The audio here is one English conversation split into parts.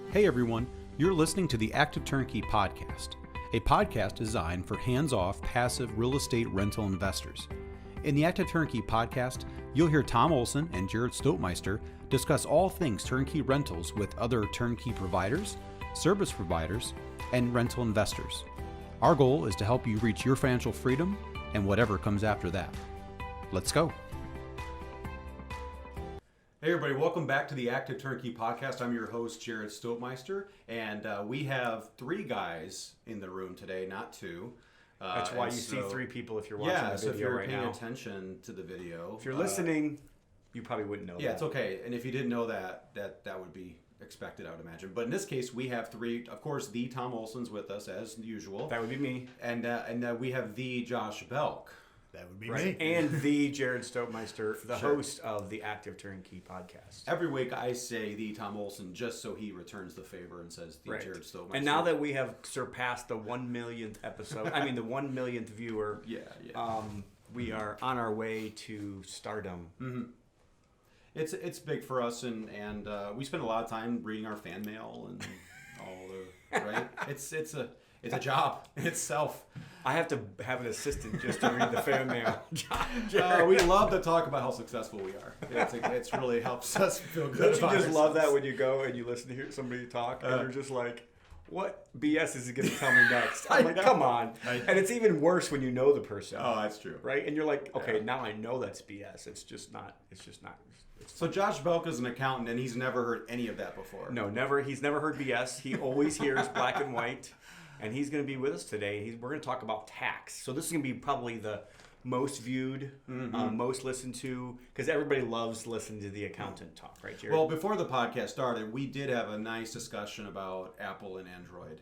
Hey everyone, you're listening to the Active Turnkey Podcast, a podcast designed for hands-off, passive real estate rental investors. In the Active Turnkey Podcast, you'll hear Tom Olson and Jared Stoltmeister discuss all things turnkey rentals with other turnkey providers, service providers, and rental investors. Our goal is to help you reach your financial freedom and whatever comes after that. Let's go. Hey everybody, welcome back to the Active Turnkey Podcast. I'm your host, Jared Stoltmeister, and we have three guys in the room today, not two. That's why you see three people if you're watching the video right now. Yeah, so if you're paying attention to the video. If you're listening, you probably wouldn't know that. Yeah, it's okay. And if you didn't know that would be expected, I would imagine. But in this case, we have three. Of course, the Tom Olson's with us, as usual. That would be me. And we have the Josh Belk. That would be me. And the Jared Stoltmeister, the host of the Active Turnkey Podcast. Every week I say the Tom Olson just so he returns the favor and says the Jared Stoltmeister. And now that we have surpassed the 1 millionth episode, the 1 millionth viewer, we are on our way to stardom. Mm-hmm. It's big for us, and we spend a lot of time reading our fan mail and all the right. It's a job in itself. I have to have an assistant just to read the fan mail. We love to talk about how successful we are. It really helps us feel good. Don't you about just ourselves. love that when you go and you listen to hear somebody talk and you're just like, what BS is he going to tell me next? I'm like, come on. And it's even worse when you know the person. Oh, that's true. Right? And you're like, okay, now I know that's BS. It's just not. So Josh Belk is an accountant, and he's never heard any of that before. No, never. He's never heard BS. He always hears black and white. And he's going to be with us today. We're going to talk about tax. So this is going to be probably the most viewed, most listened to, because everybody loves listening to the accountant talk, right, Jared? Well, before the podcast started, we did have a nice discussion about Apple and Android.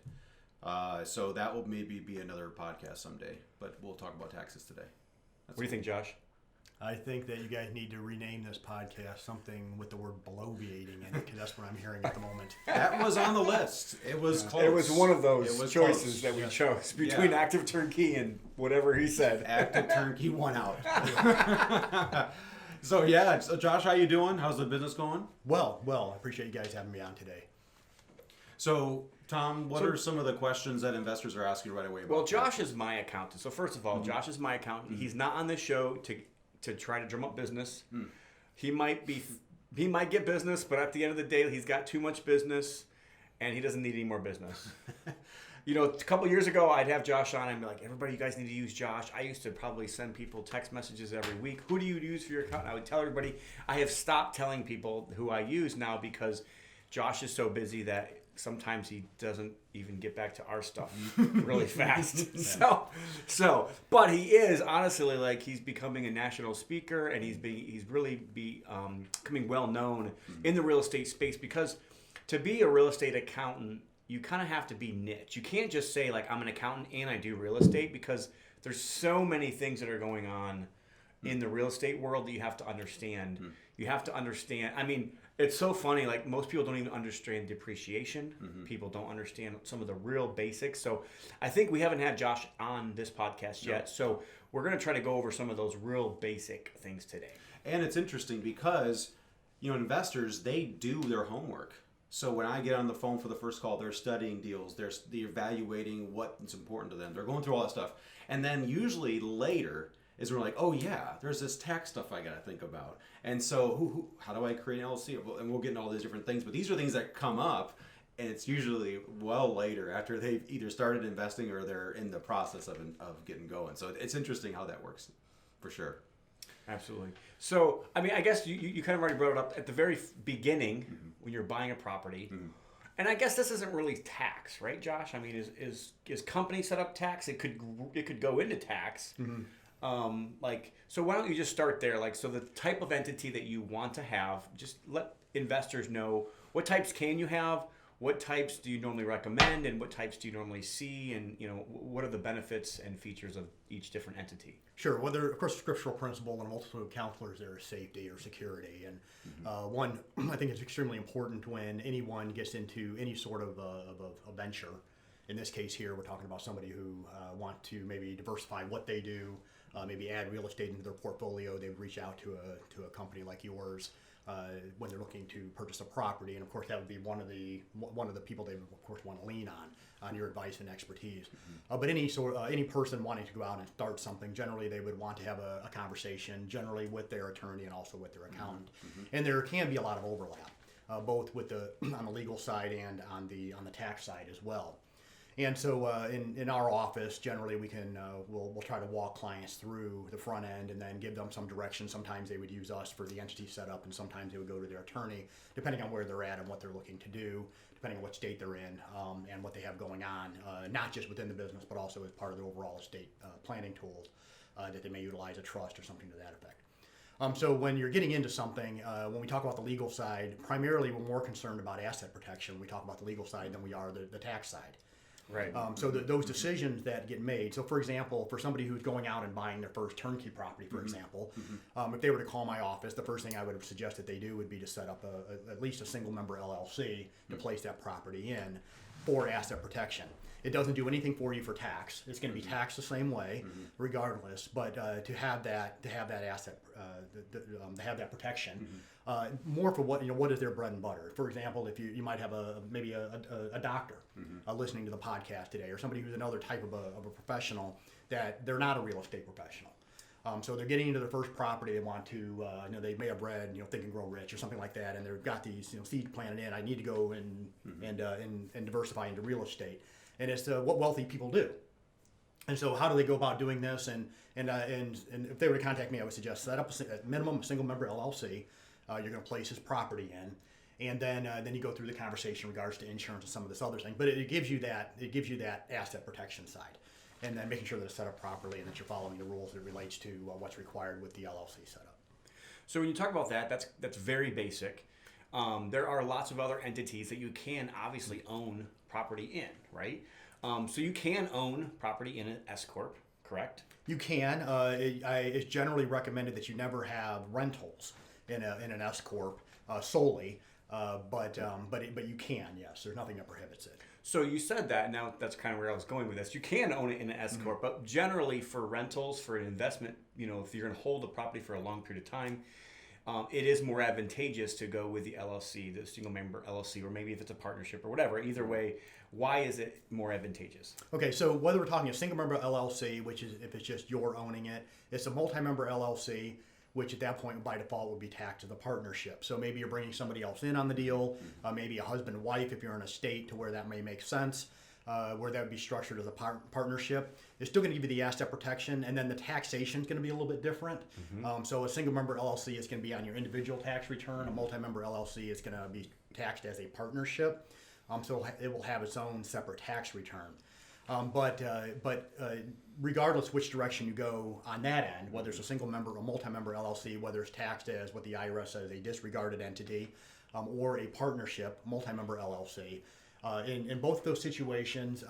So that will maybe be another podcast someday. But we'll talk about taxes today. What do you think, Josh? I think that you guys need to rename this podcast something with the word bloviating in it, because that's what I'm hearing at the moment. That was on the list. It was close. It was one of those choices close. that we chose between Active Turnkey and whatever he said. Active Turnkey won out. So Josh, how you doing? How's the business going? Well, I appreciate you guys having me on today. So, Tom, what are some of the questions that investors are asking right away about? Well, Josh is my accountant. So first of all, Josh is my accountant. He's not on this show to try to drum up business. He might get business, but at the end of the day, he's got too much business, and he doesn't need any more business. A couple years ago, I'd have Josh on and be like, everybody, you guys need to use Josh. I used to probably send people text messages every week. Who do you use for your account? And I would tell everybody. I have stopped telling people who I use now because Josh is so busy that sometimes he doesn't even get back to our stuff really fast. But he is honestly he's becoming a national speaker, and he's really becoming well known in the real estate space, because to be a real estate accountant, you kind of have to be niche. You can't just say I'm an accountant and I do real estate, because there's so many things that are going on in the real estate world that you have to understand. You have to understand. It's so funny. Most people don't even understand depreciation. People don't understand some of the real basics. So I think we haven't had Josh on this podcast yet. So we're going to try to go over some of those real basic things today. And it's interesting because, investors, they do their homework. So when I get on the phone for the first call, they're studying deals. They're evaluating what's important to them. They're going through all that stuff. And then usually later is we're like, oh yeah, there's this tax stuff I got to think about. And so how do I create an LLC? And we'll get into all these different things. But these are things that come up, and it's usually well later after they've either started investing or they're in the process of getting going. So it's interesting how that works, for sure. Absolutely. So, I guess you kind of already brought it up at the very beginning when you're buying a property. And I guess this isn't really tax, right, Josh? Is company set up tax? It could go into tax. So why don't you just start there? So the type of entity that you want to have, just let investors know what types can you have, what types do you normally recommend, and what types do you normally see, and what are the benefits and features of each different entity? Sure. Well, there, of course, scriptural principle and multiple counselors there is safety or security. And one, I think it's extremely important when anyone gets into any sort of a venture. In this case here, we're talking about somebody who want to maybe diversify what they do, maybe add real estate into their portfolio. They would reach out to a company like yours. when they're looking to purchase a property, and of course that would be one of the people they would of course want to lean on your advice and expertise. But any person wanting to go out and start something, generally they would want to have a conversation, generally with their attorney and also with their accountant, and there can be a lot of overlap, both with on the legal side and on the tax side as well. And so in our office, generally we can we'll try to walk clients through the front end and then give them some direction. Sometimes they would use us for the entity setup, and sometimes they would go to their attorney, depending on where they're at and what they're looking to do, depending on what state they're in, and what they have going on, not just within the business, but also as part of the overall estate planning tools that they may utilize, a trust or something to that effect. So when you're getting into something, when we talk about the legal side, primarily we're more concerned about asset protection when we talk about the legal side than we are the tax side. Right. So those decisions that get made. So, for example, for somebody who's going out and buying their first turnkey property, for example, if they were to call my office, the first thing I would suggest that they do would be to set up at least a single member LLC to place that property in for asset protection. It doesn't do anything for you for tax. It's going to be taxed the same way, regardless. But to have that asset, to have that protection, more for what is their bread and butter. For example, if you might have maybe a doctor listening to the podcast today, or somebody who's another type of a professional that they're not a real estate professional. So they're getting into their first property. They want to, they may have read, Think and Grow Rich or something like that, and they've got these, seeds planted in. I need to go and diversify into real estate, and it's what wealthy people do. And so, how do they go about doing this? And if they were to contact me, I would suggest set up a minimum single member LLC. You're going to place his property in, and then you go through the conversation in regards to insurance and some of this other thing. But it gives you that asset protection side. And then making sure that it's set up properly and that you're following the rules that relates to what's required with the LLC setup. So when you talk about that's very basic. There are lots of other entities that you can obviously own property in, right? So you can own property in an S-Corp, correct? You can. It's generally recommended that you never have rentals in an S-Corp solely, but you can, yes. There's nothing that prohibits it. So you said that, now that's kind of where I was going with this. You can own it in an S-Corp, but generally for rentals, for an investment, if you're going to hold the property for a long period of time, it is more advantageous to go with the LLC, the single member LLC, or maybe if it's a partnership or whatever. Either way, why is it more advantageous? Okay, so whether we're talking a single member LLC, which is if it's just you're owning it, it's a multi-member LLC, which at that point by default would be taxed as a partnership. So maybe you're bringing somebody else in on the deal, maybe a husband and wife if you're in a state to where that may make sense, where that would be structured as a partnership. It's still going to give you the asset protection, and then the taxation is going to be a little bit different. So a single member LLC is going to be on your individual tax return. A multi-member LLC is going to be taxed as a partnership. So it will have its own separate tax return. But regardless which direction you go on that end, whether it's a single member or multi-member LLC, whether it's taxed as what the IRS says a disregarded entity, or a partnership, multi-member LLC, in both those situations,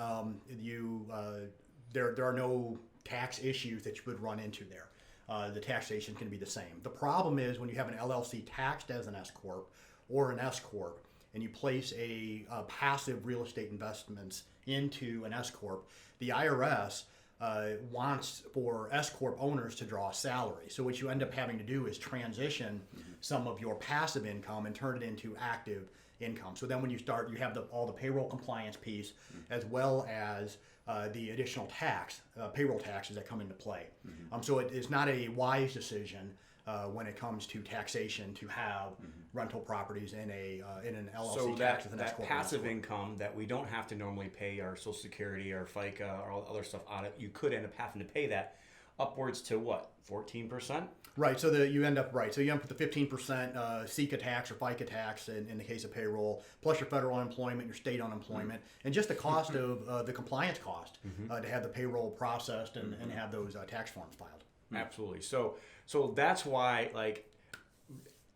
there are no tax issues that you would run into there. The taxation can be the same. The problem is when you have an LLC taxed as an S-Corp or an S-Corp, and you place a passive real estate investments into an S-Corp, the IRS wants for S-Corp owners to draw a salary. So what you end up having to do is transition some of your passive income and turn it into active income. So then when you start, you have all the payroll compliance piece as well as the additional payroll taxes that come into play. So it is not a wise decision when it comes to taxation to have rental properties in an LLC. So tax that passive income that we don't have to normally pay our Social Security or FICA or all other stuff on it, you could end up having to pay that upwards to what, 14%? Right. So you end up with the 15% SECA tax or FICA tax in the case of payroll, plus your federal unemployment, your state unemployment, and just the cost of the compliance cost to have the payroll processed and have those tax forms filed. Absolutely. So that's why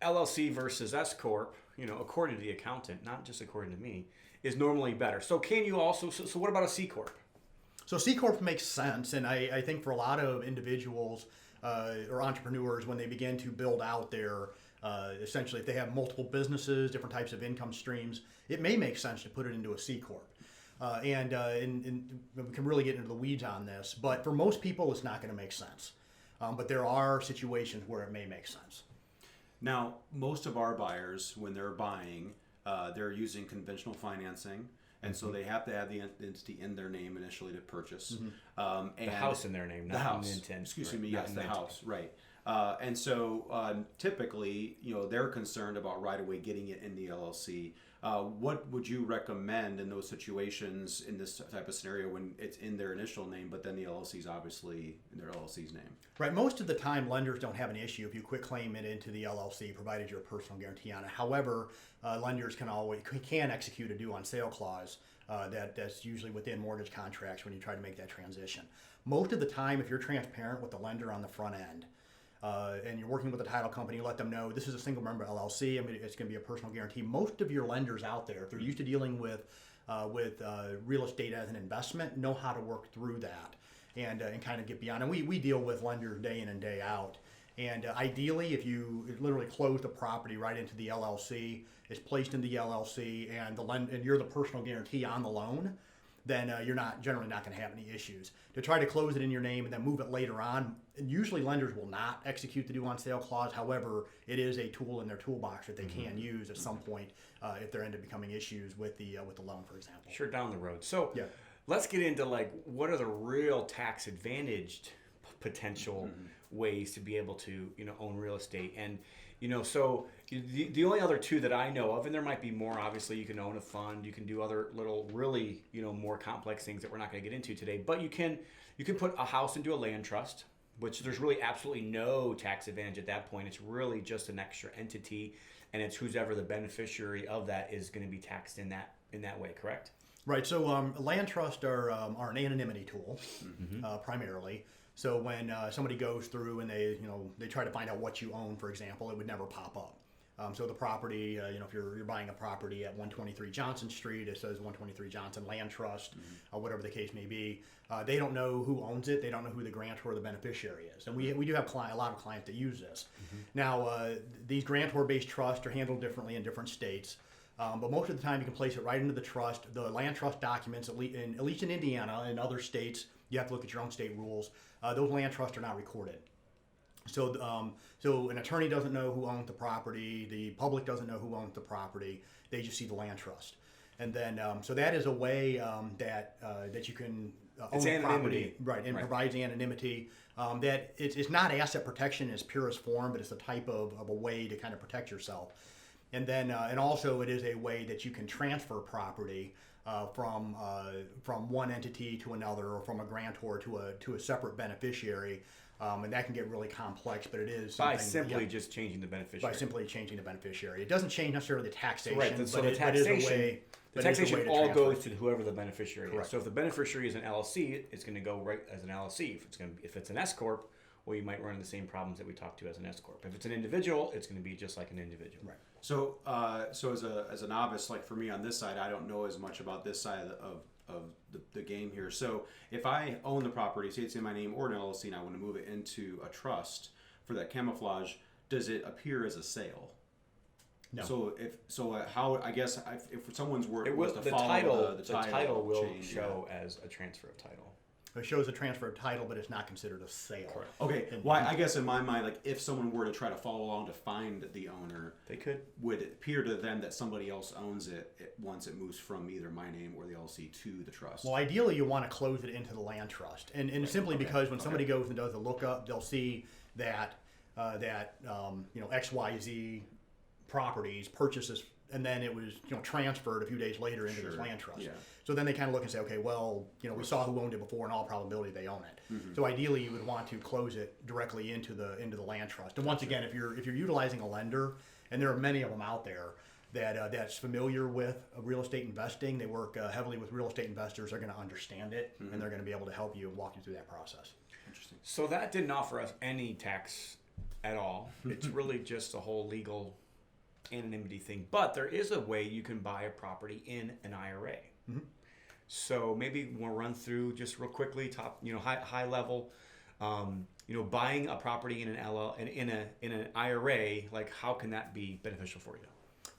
LLC versus S Corp, according to the accountant, not just according to me, is normally better. So can you also? So what about a C Corp? So C Corp makes sense, and I think for a lot of individuals or entrepreneurs, when they begin to build out their essentially if they have multiple businesses, different types of income streams, it may make sense to put it into a C Corp. And we can really get into the weeds on this, but for most people, it's not going to make sense. But there are situations where it may make sense. Now, most of our buyers, when they're buying, they're using conventional financing. And so they have to have the entity in their name initially to purchase. And The house in their name, not the house. an intent. Excuse right, me, not yes, an the entity. house, right. And so typically, they're concerned about right away getting it in the LLC. What would you recommend in those situations in this type of scenario when it's in their initial name, but then the LLC is obviously in their LLC's name? Right. Most of the time, lenders don't have an issue if you quit claim it into the LLC, provided you're a personal guarantee on it. However, lenders can execute a due on sale clause that's usually within mortgage contracts when you try to make that transition. Most of the time, if you're transparent with the lender on the front end, and you're working with a title company, you let them know this is a single member LLC. It's going to be a personal guarantee. Most of your lenders out there, if they're used to dealing with real estate as an investment, know how to work through that and kind of get beyond. And we deal with lenders day in and day out. And ideally, if you literally close the property right into the LLC, it's placed in the LLC, and you're the personal guarantee on the loan, then you're generally not going to have any issues. To try to close it in your name and then move it later on, usually lenders will not execute the due on sale clause. However, it is a tool in their toolbox that they can use at some point if there end up becoming issues with the loan, for example. Sure, down the road. So Yeah. let's get into what are the real tax advantaged potential ways to be able to own real estate. And so the only other two that I know of, and there might be more, obviously you can own a fund, you can do other little really more complex things that we're not going to get into today, but you can put a house into a land trust, which there's really absolutely no tax advantage at that point. It's really just an extra entity, and it's whoever the beneficiary of that is going to be taxed in that way, correct? Right. So land trusts are an anonymity tool primarily. So when somebody goes through and they try to find out what you own, for example, it would never pop up. So the property, if you're buying a property at 123 Johnson Street, it says 123 Johnson Land Trust, whatever the case may be. They don't know who owns it. They don't know who the grantor or the beneficiary is. And we do have a lot of clients that use this. Now, these grantor-based trusts are handled differently in different states. But most of the time, you can place it right into the trust. The land trust documents, at least in Indiana and other states, you have to look at your own state rules. Those land trusts are not recorded. So an attorney doesn't know who owns the property. The public doesn't know who owns the property. They just see the land trust. And then, so that is a way that you can own the property, right? And provides anonymity. That it's not asset protection in its purest form, but it's a type of a way to kind of protect yourself. And then, and also, it is a way that you can transfer property from one entity to another, or from a grantor to a separate beneficiary. And that can get really complex, but it is by simply just changing the beneficiary. By simply changing the beneficiary, it doesn't change necessarily the taxation. Right. So the taxation, the taxation all goes to whoever the beneficiary is. So if the beneficiary is an LLC, it's going to go right as an LLC. If it's an S corp, well, you might run into the same problems that we talked to as an S corp. If it's an individual, it's going to be just like an individual. Right. So as a novice, like for me on this side, I don't know as much about this side of the game here. So if I own the property, say it's in my name or an LLC, and I want to move it into a trust for that camouflage, does it appear as a sale? No. So how I guess if someone's word was to the follow the title will change, show as a transfer of title. It shows a transfer of title, but it's not considered a sale. Correct. Okay. Well, I guess in my mind, like if someone were to try to follow along to find the owner, They could. would it appear to them that somebody else owns it once it moves from either my name or the LLC to the trust? Well, ideally, you want to close it into the land trust, and simply because when somebody goes and does a lookup, they'll see that XYZ properties purchases, and then it was transferred a few days later into this land trust. Yeah. So then they kind of look and say, okay, well, we saw who owned it before. In all probability, they own it. So ideally, you would want to close it directly into the land trust. And once again, if you're utilizing a lender, and there are many of them out there that's familiar with real estate investing, they work heavily with real estate investors. They're going to understand it, and they're going to be able to help you and walk you through that process. Interesting. So that didn't offer us any tax at all. It's really just a whole legal anonymity thing. But there is a way you can buy a property in an IRA. So maybe we'll run through just real quickly, top, high level, buying a property in an IRA. Like, how can that be beneficial for you?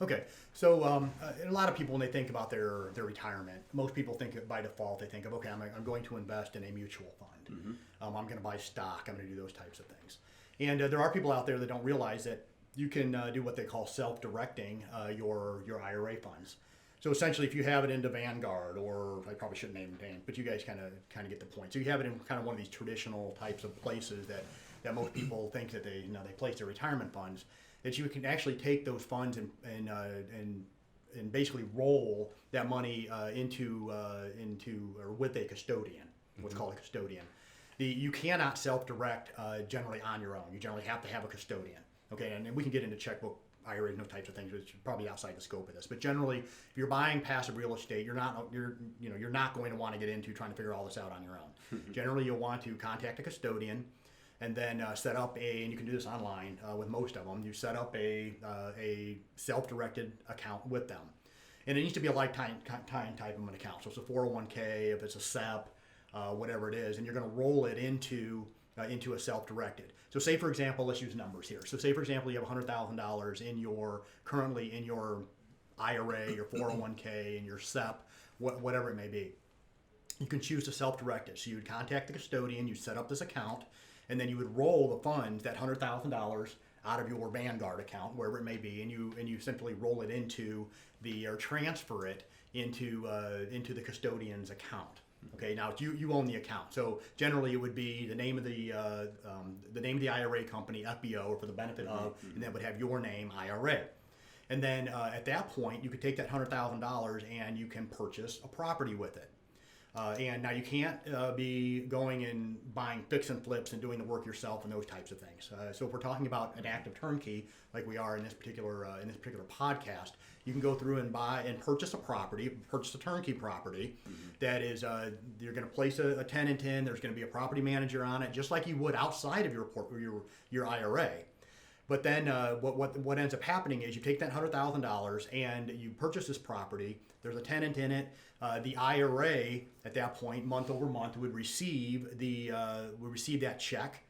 Okay, so a lot of people, when they think about their retirement, most people think by default, they think of, okay, I'm going to invest in a mutual fund. I'm going to buy stock. I'm going to do those types of things. And there are people out there that don't realize that you can do what they call self-directing your IRA funds. So essentially, if you have it into Vanguard, or I probably shouldn't name names, but you guys kind of get the point. So you have it in kind of one of these traditional types of places that most people think that they place their retirement funds. That you can actually take those funds and basically roll that money into or with a custodian, what's called a custodian. You cannot self-direct generally on your own. You generally have to have a custodian. Okay, and we can get into checkbook IRAs and those types of things, which is probably outside the scope of this. But generally, if you're buying passive real estate, you're not going to want to get into trying to figure all this out on your own. Generally, you'll want to contact a custodian, and then set up and you can do this online with most of them. You set up a self-directed account with them, and it needs to be a lifetime type of an account. So it's a 401k, if it's a SEP, whatever it is, and you're going to roll it into a self-directed. So say, for example, let's use numbers here. So say, for example, you have $100,000 currently in your IRA, your 401k, and your SEP, whatever it may be. You can choose to self-direct it. So you would contact the custodian, you set up this account, and then you would roll the funds, that $100,000, out of your Vanguard account, wherever it may be, and you simply roll it into or transfer it into the custodian's account. Okay, now you own the account. So generally, it would be the name of the IRA company, FBO, or for the benefit of, and that would have your name, IRA. And then at that point, you could take that $100,000 and you can purchase a property with it. And now you can't be going and buying fix and flips and doing the work yourself and those types of things. So if we're talking about an active turnkey, like we are in this particular podcast, you can go through and buy and purchase a turnkey property that is you're going to place a tenant in. There's going to be a property manager on it, just like you would outside of your IRA. But then what ends up happening is you take that $100,000 and you purchase this property. There's a tenant in it. The IRA at that point, month over month, would receive that check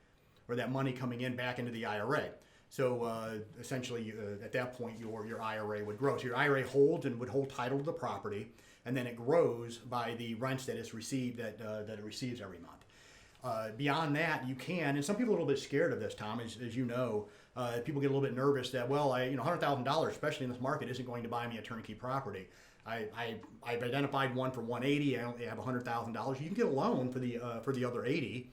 or that money coming in back into the IRA. So essentially, at that point, your IRA would grow. So your IRA holds and would hold title to the property, and then it grows by the rents that it's received that it receives every month. Beyond that, you can, and some people are a little bit scared of this, Tom, as you know. People get a little bit nervous that, well, $100,000, especially in this market, isn't going to buy me a turnkey property. I've identified one for $180,000. I only have $100,000. You can get a loan for the other $80,000,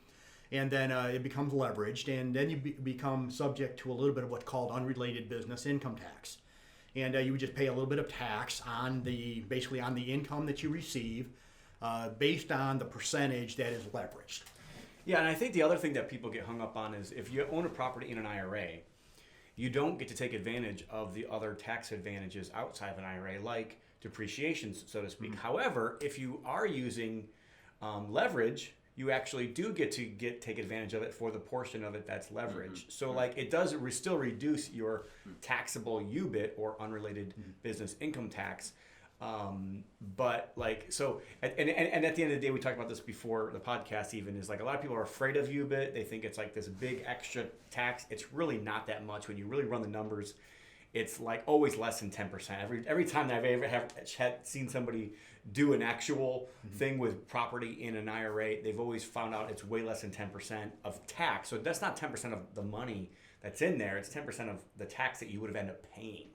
and then it becomes leveraged, and then you become subject to a little bit of what's called unrelated business income tax, and you would just pay a little bit of tax on the income that you receive, based on the percentage that is leveraged. Yeah, and I think the other thing that people get hung up on is if you own a property in an IRA, you don't get to take advantage of the other tax advantages outside of an IRA, like depreciation, so to speak. However, if you are using leverage, you actually do get to take advantage of it for the portion of it that's leveraged. So like it does still reduce your taxable UBIT or unrelated business income tax. But like, so, and at the end of the day, we talked about this before the podcast even, is like a lot of people are afraid of UBIT. They think it's like this big extra tax. It's really not that much. When you really run the numbers, it's like always less than 10%. Every time that I've ever seen somebody do an actual thing with property in an IRA, they've always found out it's way less than 10% of tax. So that's not 10% of the money that's in there. It's 10% of the tax that you would have ended up paying.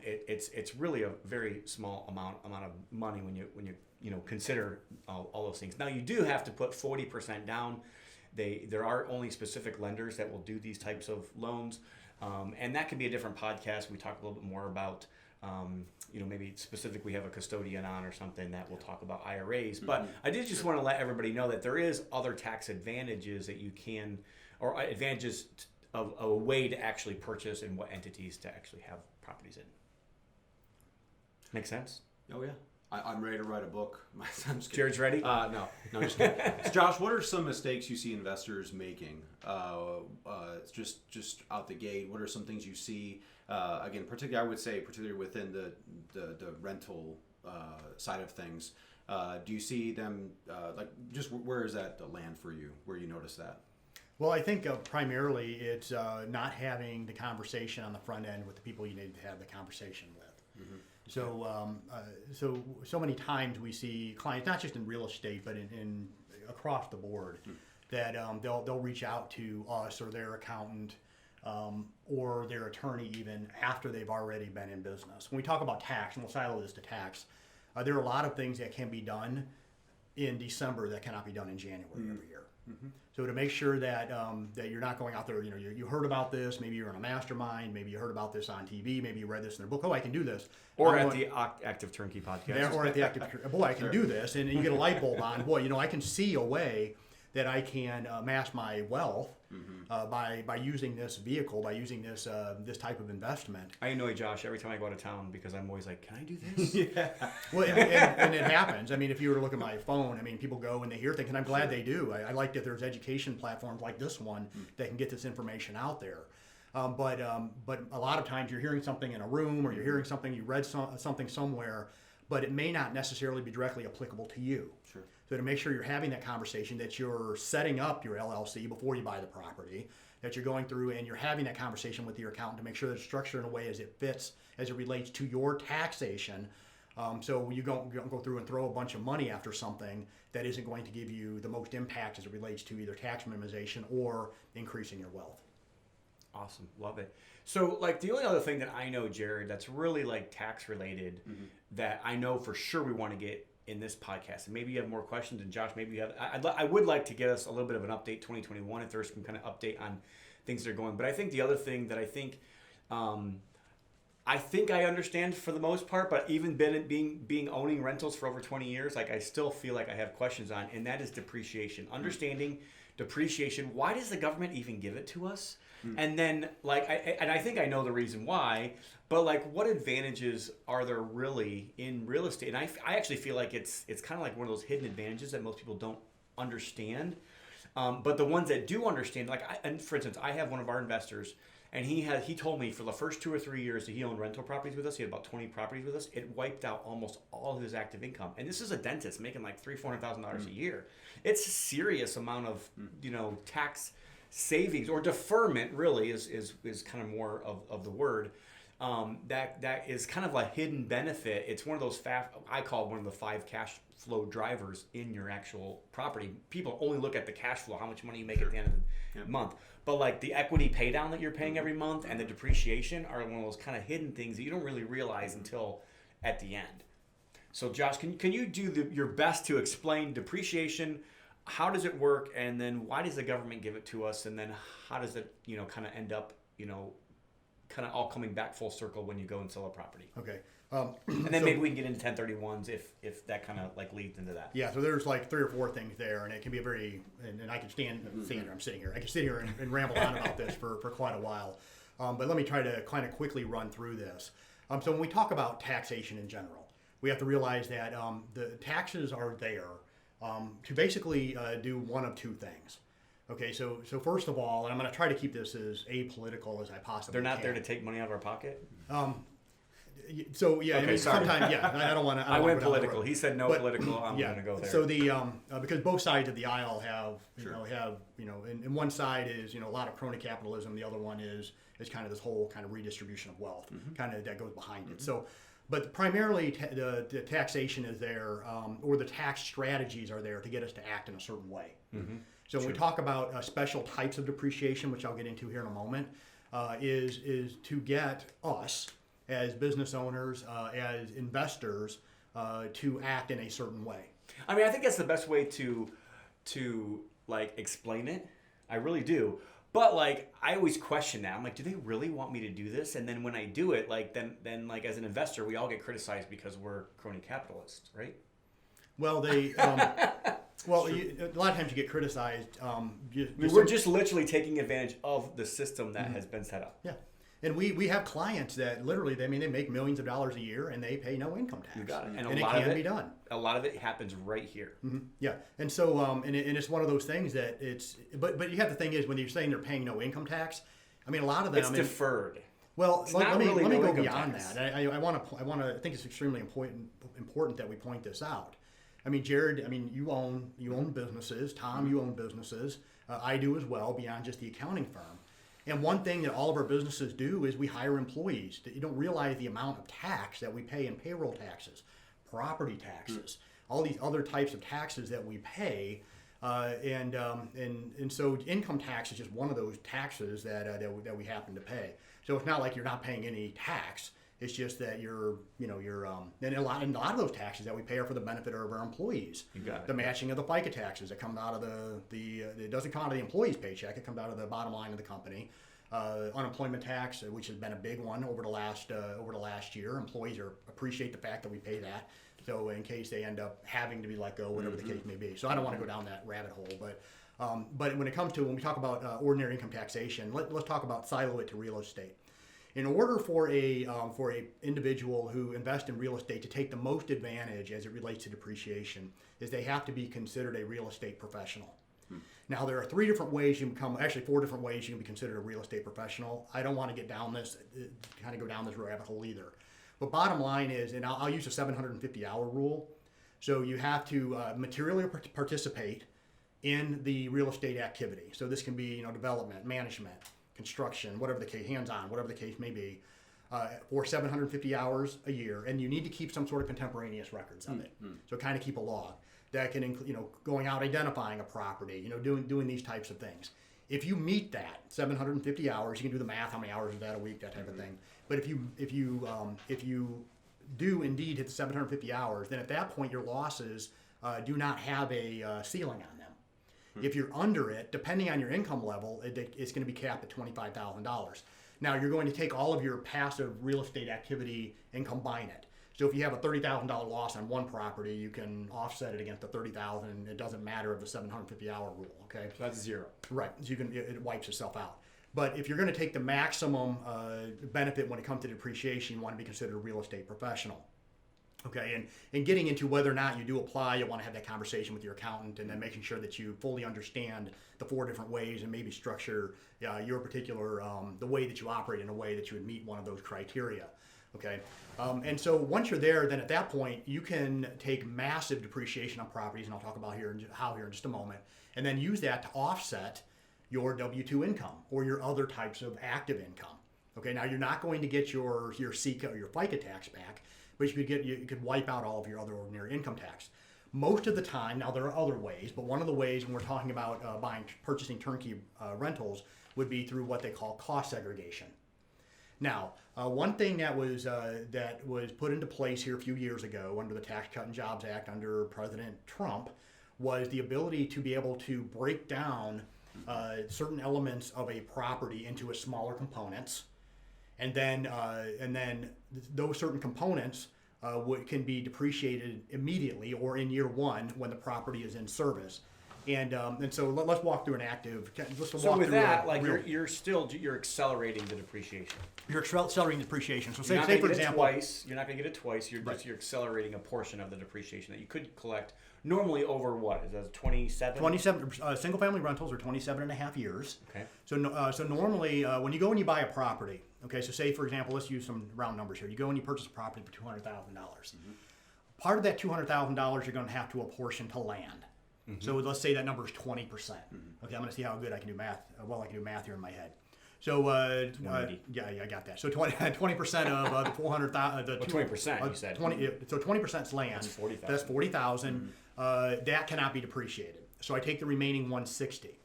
It's really a very small amount of money when you consider all those things. Now you do have to put 40% down. There are only specific lenders that will do these types of loans, and that can be a different podcast. We talk a little bit more about maybe specific. We have a custodian on or something that will talk about IRAs. But I did just want to let everybody know that there is other tax advantages that you can, or advantages of a way to actually purchase and what entities to actually have properties in. Make sense? Oh yeah, I'm ready to write a book. Jared's ready? No, just kidding. So Josh, what are some mistakes you see investors making? Just out the gate, what are some things you see? Again, particularly within the rental side of things. Do you see them where is that the land for you? Where you notice that? Well, I think primarily it's not having the conversation on the front end with the people you need to have the conversation with. So many times we see clients, not just in real estate, but in across the board, that they'll reach out to us or their accountant or their attorney even after they've already been in business. When we talk about tax, and we'll silo this to tax, there are a lot of things that can be done in December that cannot be done in January every year. So to make sure that that you're not going out there, you heard about this, maybe you're in a mastermind, maybe you heard about this on TV, maybe you read this in their book, oh, I can do this. Or at the Active Turnkey podcast. Or at the Active, boy, I can do this, and you get a light bulb on, boy, I can see a way that I can amass my wealth by using this vehicle, by using this this type of investment. I annoy Josh every time I go out of town because I'm always like, can I do this? Well, and it happens. I mean, if you were to look at my phone, I mean, people go and they hear things, and I'm glad they do. I like that there's education platforms like this one that can get this information out there. But a lot of times you're hearing something in a room, or you're hearing something, you read something somewhere, but it may not necessarily be directly applicable to you. Sure. So to make sure you're having that conversation, that you're setting up your LLC before you buy the property, that you're going through and you're having that conversation with your accountant to make sure that it's structured in a way as it fits, as it relates to your taxation. So you don't go through and throw a bunch of money after something that isn't going to give you the most impact as it relates to either tax minimization or increasing your wealth. Awesome. Love it. So, like, the only other thing that I know, Jared, that's really, like, tax related that I know for sure we want to get in this podcast, and maybe you have more questions, and Josh, maybe you have, I would like to get us a little bit of an update 2021 if there's some kind of update on things that are going. But I think the other thing that I think I understand for the most part, but even being owning rentals for over 20 years, like, I still feel like I have questions on, and that is depreciation. Understanding depreciation. Why does the government even give it to us? And then, like, I think I know the reason why, but, like, what advantages are there really in real estate? And I actually feel like it's kind of like one of those hidden advantages that most people don't understand. But the ones that do understand, like, and for instance, I have one of our investors, and he told me for the first 2 or 3 years that he owned rental properties with us, he had about 20 properties with us, it wiped out almost all of his active income. And this is a dentist making like $300,000-$400,000 a year. It's a serious amount of tax savings, or deferment really is kind of more of the word. That is kind of a hidden benefit. It's one of those I call it one of the 5 cash flow drivers in your actual property. People only look at the cash flow, how much money you make at the end of the month. But, like, the equity pay down that you're paying every month and the depreciation are one of those kind of hidden things that you don't really realize until at the end. So, Josh, can you do your best to explain depreciation? How does it work, and then why does the government give it to us, and then how does it kind of end up kind of all coming back full circle when you go and sell a property? Okay. And then maybe we can get into 1031s if that kind of like leads into that. Yeah, so there's like 3 or 4 things there, and it can be a very, and I can I'm sitting here. I can sit here and ramble on about this for quite a while. But let me try to kind of quickly run through this. So when we talk about taxation in general, we have to realize that the taxes are there to basically do one of 2 things. Okay, so first of all, and I'm going to try to keep this as apolitical as I possibly can. They're not there to take money out of our pocket? So yeah, okay, I mean, sorry. sometimes I don't want to. I went political. He said no political. I'm going to go there. So the because both sides of the aisle have and one side is a lot of crony capitalism. The other one is kind of this whole kind of redistribution of wealth, kind of that goes behind it. So, but primarily the taxation is there, or the tax strategies are there to get us to act in a certain way. So when we talk about special types of depreciation, which I'll get into here in a moment, is to get us as business owners, as investors, to act in a certain way. I mean, I think that's the best way to like explain it. I really do. But, like, I always question that. I'm like, do they really want me to do this? And then when I do it, like, then like as an investor, we all get criticized because we're crony capitalists, right? Well, a lot of times you get criticized. We're just literally taking advantage of the system that has been set up. Yeah. And we have clients that literally, they make millions of dollars a year and they pay no income tax. You got it. And it can be done. A lot of it happens right here. Yeah. And so, and it's one of those things that but you have the thing is when you're saying they're paying no income tax, I mean, a lot of them. It's deferred. Well, let me go beyond tax. that. I think it's extremely important that we point this out. I mean, Jared, you own businesses. Tom, you own businesses. I do as well, beyond just the accounting firm. And one thing that all of our businesses do is we hire employees. You don't realize the amount of tax that we pay in payroll taxes, property taxes, all these other types of taxes that we pay And so income tax is just one of those taxes that we happen to pay. So it's not like you're not paying any tax. It's just that and a lot of those taxes that we pay are for the benefit of our employees. You got it. The matching of the FICA taxes that come out of it doesn't come out of the employee's paycheck. It comes out of the bottom line of the company. Unemployment tax, which has been a big one over the last year. Employees appreciate the fact that we pay that. So in case they end up having to be let go, whatever the case may be. So I don't want to go down that rabbit hole, but when it comes to when we talk about ordinary income taxation, let's talk about silo it to real estate. In order for a individual who invests in real estate to take the most advantage as it relates to depreciation, is they have to be considered a real estate professional. Now there are 4 different ways you can be considered a real estate professional. I don't want to go down this rabbit hole either. But bottom line is, and I'll use the 750-hour rule. So you have to materially participate in the real estate activity. So this can be development, management, construction, whatever the case, hands-on, whatever the case may be, for 750 hours a year, and you need to keep some sort of contemporaneous records of it. So kind of keep a log that can include, going out identifying a property, doing these types of things. If you meet that 750 hours, you can do the math, how many hours is that a week, that type of thing. But if you do indeed hit the 750 hours, then at that point your losses do not have a ceiling on them. If you're under it, depending on your income level, it's going to be capped at $25,000. Now, you're going to take all of your passive real estate activity and combine it. So if you have a $30,000 loss on one property, you can offset it against the $30,000. It doesn't matter of the 750-hour rule. Okay, So that's zero. right? So it wipes itself out. But if you're going to take the maximum benefit when it comes to depreciation, you want to be considered a real estate professional. Okay, and getting into whether or not you do apply, you want to have that conversation with your accountant, and then making sure that you fully understand the 4 different ways and maybe structure your particular, the way that you operate in a way that you would meet one of those criteria. Okay, and so once you're there, then at that point you can take massive depreciation on properties, and I'll talk about here in just a moment, and then use that to offset your W-2 income or your other types of active income. Okay, now you're not going to get your CCA or your FICA tax back, but you could wipe out all of your other ordinary income tax. Most of the time, now there are other ways, but one of the ways when we're talking about purchasing turnkey rentals would be through what they call cost segregation. Now, one thing that was put into place here a few years ago under the Tax Cut and Jobs Act under President Trump was the ability to be able to break down certain elements of a property into its smaller components. And then those certain components can be depreciated immediately or in year 1 when the property is in service. And so let's walk through an active. So with that, you're accelerating the depreciation. You're accelerating depreciation. So say for example, you're not going to get it twice. You're accelerating a portion of the depreciation that you could collect normally over what is that 27? 27 single family rentals are 27 and a half years. Okay. So normally when you go and you buy a property, okay, so say for example, let's use some round numbers here. You go and you purchase a property for $200,000. Part of that $200,000 you're going to have to apportion to land. So let's say that number is 20%. Okay, I'm going to see how good I can do math. I can do math here in my head. So yeah, I got that. So 20% of the 400,000. 20%. You said 20. So 20% is land. That's 40,000. That cannot be depreciated. So I take the remaining 160.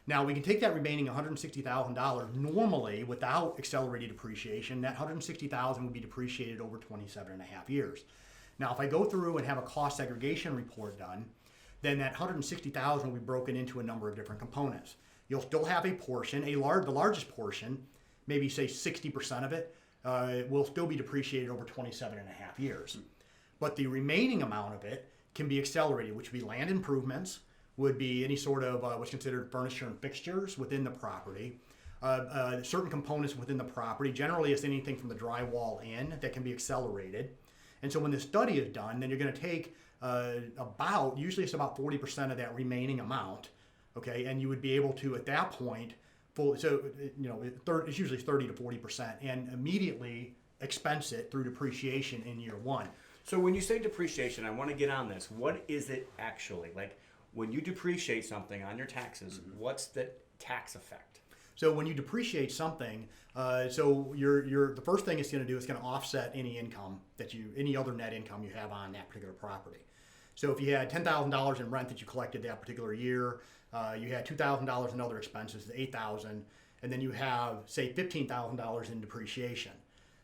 Now we can take that remaining $160,000 normally without accelerated depreciation. That $160,000 would be depreciated over 27 and a half years. Now if I go through and have a cost segregation report done, then that $160,000 will be broken into a number of different components. You'll still have a portion, the largest portion, maybe say 60% of it, will still be depreciated over 27 and a half years. But the remaining amount of it can be accelerated, which would be land improvements, would be any sort of what's considered furniture and fixtures within the property, certain components within the property. Generally, it's anything from the drywall in that can be accelerated. And so when the study is done, then you're going to take usually it's about 40% of that remaining amount, okay, and you would be able to at that point, it's usually 30 to 40%, and immediately expense it through depreciation in year 1. So when you say depreciation, I want to get on this. What is it actually? Like when you depreciate something on your taxes, what's the tax effect? So when you depreciate something, the first thing it's going to do is going to offset any income any other net income you have on that particular property. So if you had $10,000 in rent that you collected that particular year, you had $2,000 in other expenses, $8,000, and then you have, say, $15,000 in depreciation.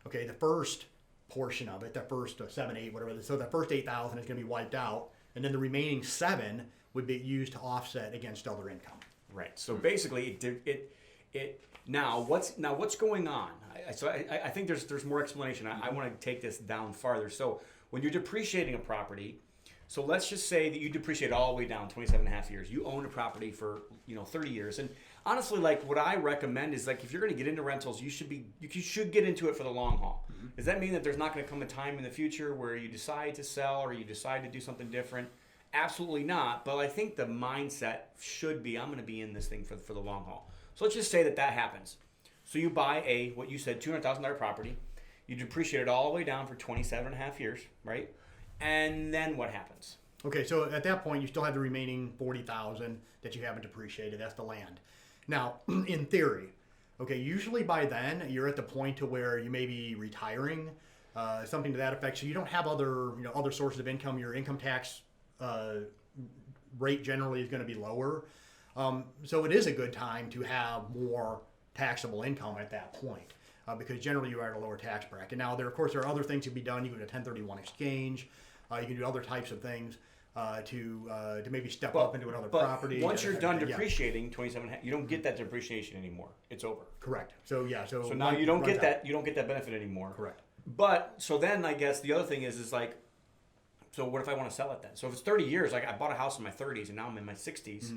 Okay, the first portion of it, the first 7, 8, whatever, so the first $8,000 is going to be wiped out, and then the remaining 7 would be used to offset against other income. Right. So basically, now what's going on? I think there's more explanation. I want to take this down farther. So when you're depreciating a property, so let's just say that you depreciate all the way down 27 and a half years. You own a property for 30 years, and honestly, like what I recommend is like if you're going to get into rentals, you should get into it for the long haul. Mm-hmm. Does that mean that there's not going to come a time in the future where you decide to sell or you decide to do something different? Absolutely not. But I think the mindset should be I'm going to be in this thing for the long haul. So let's just say that happens. So you buy what you said $200,000 property, you depreciate it all the way down for 27 and a half years, right? And then what happens? Okay, so at that point, you still have the remaining $40,000 that you haven't depreciated. That's the land. Now, in theory, okay, usually by then you're at the point to where you may be retiring, something to that effect. So you don't have other sources of income. Your income tax rate generally is going to be lower. So it is a good time to have more taxable income at that point. Because generally you are at a lower tax bracket. Now, there are other things to be done. You can do a 1031 exchange. You can do other types of things to maybe step up into another property. Once you're done depreciating 27, you don't get that depreciation anymore. It's over. Correct. So now you don't get that. You don't get that benefit anymore. Correct. But so then I guess the other thing is like, so what if I want to sell it then? So if it's 30 years, like I bought a house in my 30s and now I'm in my 60s. Mm-hmm.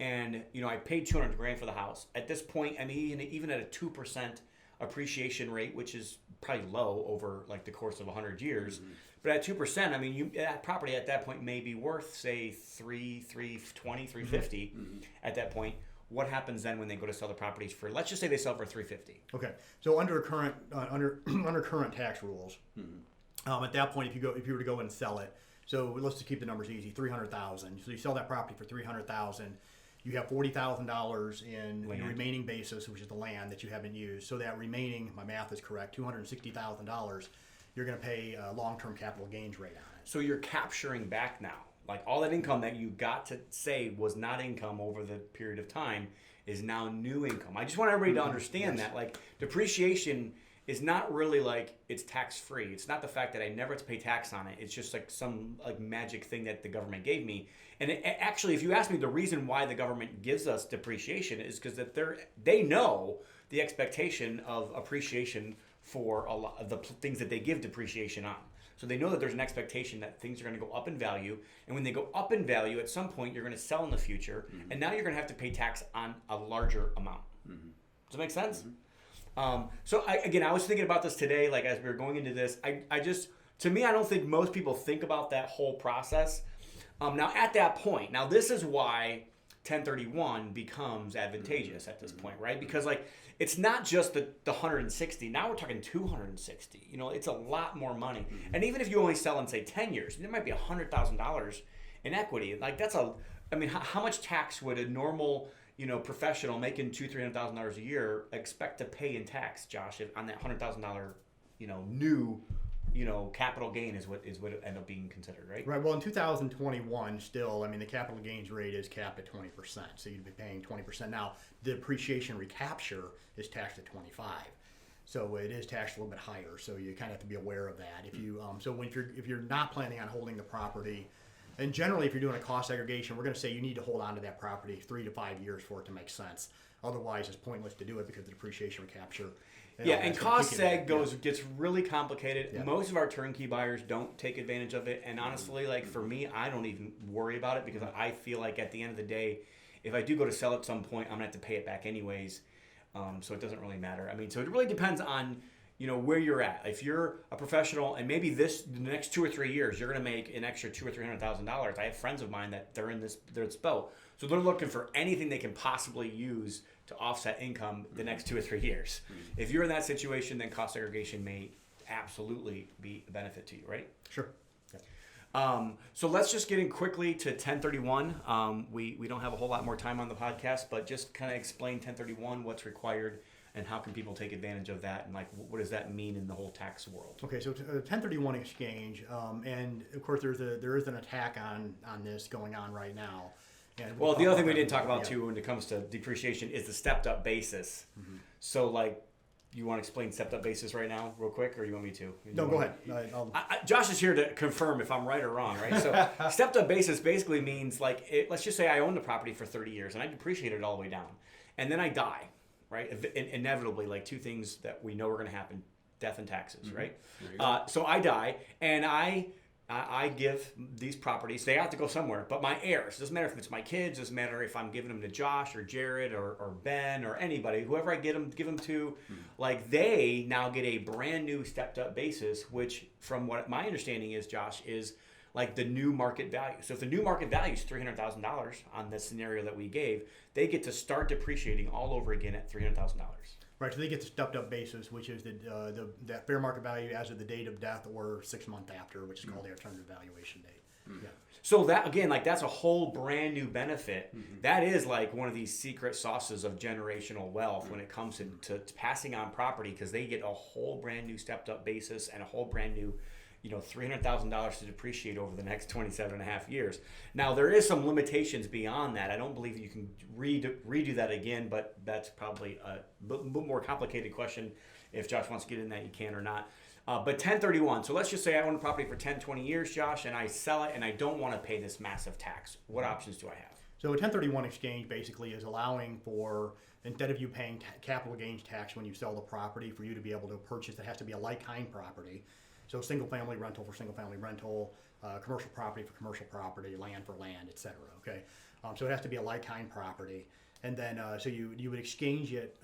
And I paid $200,000 for the house. At this point, I mean, even at a 2% appreciation rate, which is probably low over like the course of 100 years, mm-hmm. but at 2%, I mean, that property at that point may be worth say $320,000, $350,000 mm-hmm. at that point. What happens then when they go to sell the properties for? Let's just say they sell for $350,000. Okay, so under current under current tax rules, mm-hmm. at that point, if you were to go and sell it, so let's just keep the numbers easy, $300,000. So you sell that property for $300,000. You have $40,000 in your remaining basis, which is the land that you haven't used. So that remaining, my math is correct, $260,000, you're going to pay a long-term capital gains rate on it. So you're capturing back now. Like all that income that you got to say was not income over the period of time is now new income. I just want everybody to understand that. Like depreciation is not really like it's tax-free. It's not the fact that I never have to pay tax on it. It's just like some like magic thing that the government gave me. And actually, if you ask me, the reason why the government gives us depreciation is because that they know the expectation of appreciation for a lot of the things that they give depreciation on. So they know that there's an expectation that things are going to go up in value. And when they go up in value, at some point, you're going to sell in the future. Mm-hmm. And now you're going to have to pay tax on a larger amount. Mm-hmm. Does that make sense? Mm-hmm. So I was thinking about this today, like as we were going into this, to me, I don't think most people think about that whole process. Now at that point, now this is why 1031 becomes advantageous at this point, right? Because like, it's not just the 160, now we're talking 260, it's a lot more money. And even if you only sell in say 10 years, there might be $100,000 in equity. Like how much tax would a normal, professional making $200,000-$300,000 a year expect to pay in tax, Josh, if on that $100,000, new, capital gain is what it end up being considered, right? Right. Well, in 2021, still, the capital gains rate is capped at 20%, so you'd be paying 20%. Now, the depreciation recapture is taxed at 25%, so it is taxed a little bit higher. So you kind of have to be aware of that. If you if you're not planning on holding the property, and generally, if you're doing a cost segregation, we're going to say you need to hold on to that property 3 to 5 years for it to make sense. Otherwise, it's pointless to do it because the depreciation recapture. And cost seg gets really complicated. Yeah. Most of our turnkey buyers don't take advantage of it. And honestly, like for me, I don't even worry about it because I feel like at the end of the day, if I do go to sell at some point, I'm going to have to pay it back anyways. So it doesn't really matter. So it really depends on, where you're at. If you're a professional and maybe the next 2 or 3 years, you're going to make an extra $200,000 or $300,000. I have friends of mine that they're in this boat. So they're looking for anything they can possibly use to offset income the next 2 or 3 years. Mm-hmm. If you're in that situation, then cost segregation may absolutely be a benefit to you, right? Sure. Yeah. So let's just get in quickly to 1031. We don't have a whole lot more time on the podcast, but just kind of explain 1031, what's required, and how can people take advantage of that, and like what does that mean in the whole tax world? Okay, so 1031 exchange, and of course there is an attack on this going on right now. And Well, the other thing we didn't talk about too when it comes to depreciation is the stepped up basis. So like, you want to explain stepped up basis right now real quick, or you want me to? No, go ahead. Josh is here to confirm if I'm right or wrong, right? So stepped up basis basically means like, let's just say I own the property for 30 years and I depreciated it all the way down. And then I die, right? Inevitably, like two things that we know are going to happen, death and taxes, right? So I die and I give these properties, they have to go somewhere, but my heirs, doesn't matter if it's my kids, doesn't matter if I'm giving them to Josh or Jared or Ben or anybody, whoever I give them to, like they now get a brand new stepped up basis, which from what my understanding is, Josh, is like the new market value. So if the new market value is $300,000 on this scenario that we gave, they get to start depreciating all over again at $300,000. Right, so they get the stepped up basis, which is the fair market value as of the date of death or 6 months after, which is called the alternative valuation date. Yeah. So that again, like that's a whole brand new benefit. That is like one of these secret sauces of generational wealth when it comes to passing on property, because they get a whole brand new stepped up basis and a whole brand new, $300,000 to depreciate over the next 27 and a half years. Now, there is some limitations beyond that. I don't believe you can redo that again, but that's probably a bit more complicated question. If Josh wants to get in that, you can or not. But 1031, so let's just say I own a property for 10, 20 years, Josh, and I sell it and I don't want to pay this massive tax. What options do I have? So a 1031 exchange basically is allowing for, instead of you paying capital gains tax when you sell the property, for you to be able to purchase, it has to be a like-kind property. So single-family rental for single-family rental, commercial property for commercial property, land for land, et cetera, okay? So it has to be a like-kind property. And then, so you would exchange it,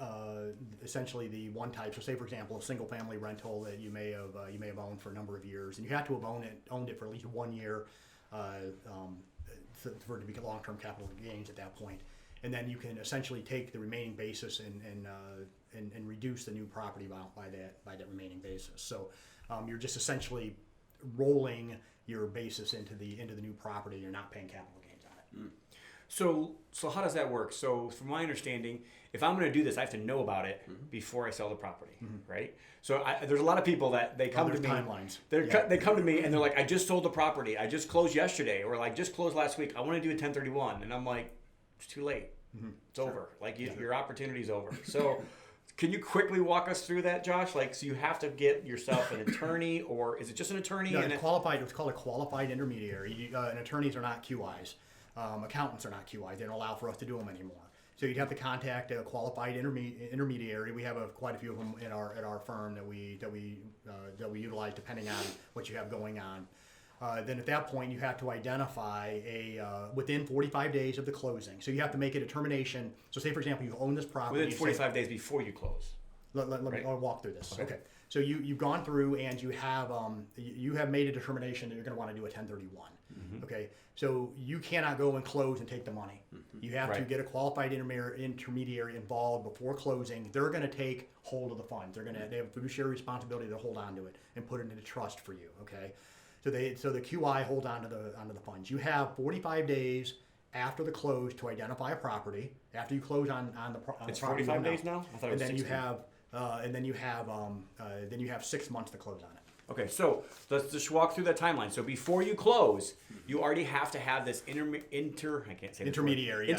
essentially the one type. So say, for example, a single-family rental that you may have owned for a number of years, and you have to have owned it for at least 1 year for it to be long-term capital gains at that point. And then you can essentially take the remaining basis and reduce the new property amount by that remaining basis. So you're just essentially rolling your basis into the new property. You're not paying capital gains on it. So how does that work? So from my understanding, if I'm going to do this, I have to know about it before I sell the property, right? So there's a lot of people that they come to me. Timelines. They come to me and they're like, I just sold the property. I just closed yesterday, or like just closed last week. I want to do a 1031, and I'm like, it's too late. It's over. Like your opportunity's over. So. Can you quickly walk us through that, Josh? Like, so you have to get yourself an attorney, or is it just an attorney? No, it's qualified. It's called a qualified intermediary. And attorneys are not QIs. Accountants are not QIs. They don't allow for us to do them anymore. So you'd have to contact a qualified intermediary. We have quite a few of them at our firm that we utilize depending on what you have going on. Then at that point, you have to identify within 45 days of the closing. So you have to make a determination. So say, for example, you own this property. Within 45 days before you close. Let me walk through this. Okay. So you've gone through and you have made a determination that you're going to want to do a 1031. Okay. So you cannot go and close and take the money. You have to get a qualified intermediary involved before closing. They're going to take hold of the funds. They have fiduciary responsibility to hold on to it and put it into trust for you. Okay. So the QI holds onto the funds. You have 45 days after the close to identify a property. After you close on the property. It's 45 days now. I thought it was 60. Then you have 6 months to close on it. Okay, so let's just walk through that timeline. So before you close, you already have to have this intermediary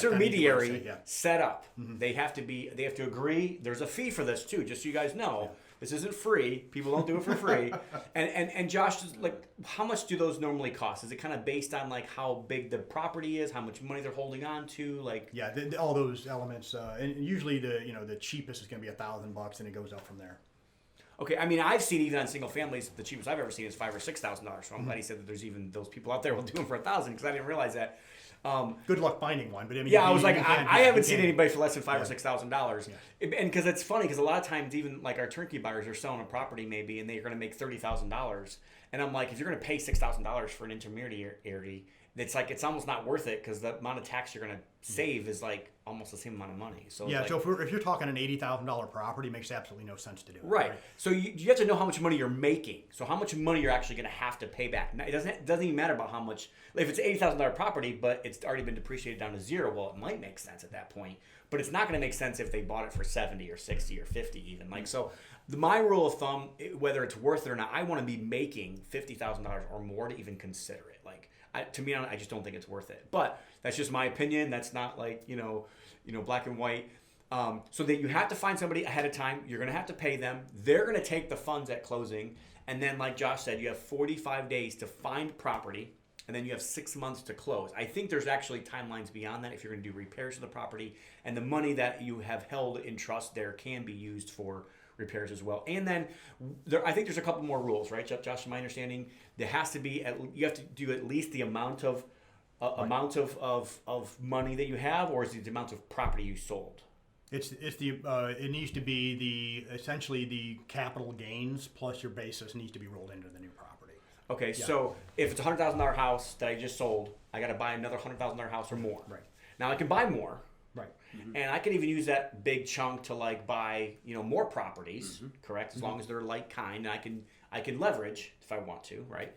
set up. They have to agree. There's a fee for this too, just so you guys know. This isn't free. People don't do it for free. And Josh, like, how much do those normally cost? Is it kind of based on like how big the property is, how much money they're holding on to, like? Yeah, all those elements. And usually the cheapest is going to be $1,000, and it goes up from there. Okay, I mean, I've seen even on single families, the cheapest I've ever seen is $5,000 or $6,000. So I'm glad he said that there's even those people out there who will do them for $1,000, because I didn't realize that. Good luck finding one, but I mean, yeah, I was like, I haven't seen anybody for less than $5,000 or $6,000, and because it's funny, because a lot of times even like our turnkey buyers are selling a property maybe, and they're going to make $30,000, and I'm like, if you're going to pay $6,000 for an intermediary, it's like it's almost not worth it because the amount of tax you're going to save is like almost the same amount of money. So yeah, like, so if you're talking an $80,000 property, it makes absolutely no sense to do it. right. So you have to know how much money you're making. So how much money you're actually going to have to pay back. Now, it doesn't even matter about how much. If it's $80,000 property, but it's already been depreciated down to zero, well, it might make sense at that point. But it's not going to make sense if they bought it for 70 or 60 or 50 even. Like so, my rule of thumb, whether it's worth it or not, I want to be making $50,000 or more to even consider it. Like to me, I just don't think it's worth it. But that's just my opinion. That's not like black and white. So that you have to find somebody ahead of time. You're going to have to pay them. They're going to take the funds at closing. And then, like Josh said, you have 45 days to find property. And then you have 6 months to close. I think there's actually timelines beyond that if you're going to do repairs to the property. And the money that you have held in trust there can be used for repairs as well. And then I think there's a couple more rules, right, Josh? In my understanding, there has to be you have to do at least the amount of of money that you have, or is it the amount of property you sold? It needs to be essentially the capital gains plus your basis needs to be rolled into the new property. Okay, yeah. So if it's a $100,000 house that I just sold, I got to buy another $100,000 house or more. Right. Now I can buy more. Right. Mm-hmm. And I can even use that big chunk to like buy more properties. Mm-hmm. Correct, as long as they're like kind, and I can leverage if I want to. Right.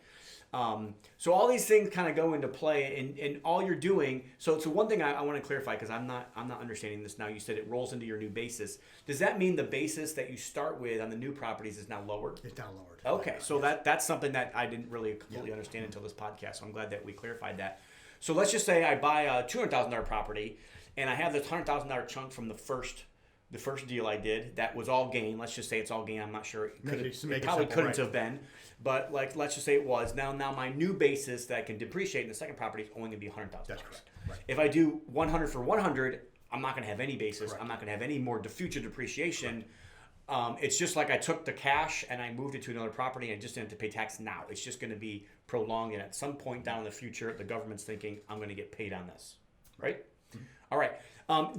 So all these things kind of go into play, and all you're doing. So one thing I want to clarify because I'm not understanding this now. You said it rolls into your new basis. Does that mean the basis that you start with on the new properties is now lowered? It's now lowered. Okay, so that's something that I didn't really completely understand until this podcast. So I'm glad that we clarified that. So let's just say I buy a $200,000 property, and I have this $100,000 chunk from the first deal I did. That was all gain. Let's just say it's all gain. I'm not sure. It probably couldn't have been. But let's just say it was. Now my new basis that I can depreciate in the second property is only going to be $100,000. That's correct. Right. If I do 100 for 100, I'm not going to have any basis. Correct. I'm not going to have any more future depreciation. It's just like I took the cash and I moved it to another property and I just didn't have to pay tax now. It's just going to be prolonged, and at some point down in the future, the government's thinking I'm going to get paid on this, right? Mm-hmm. All right.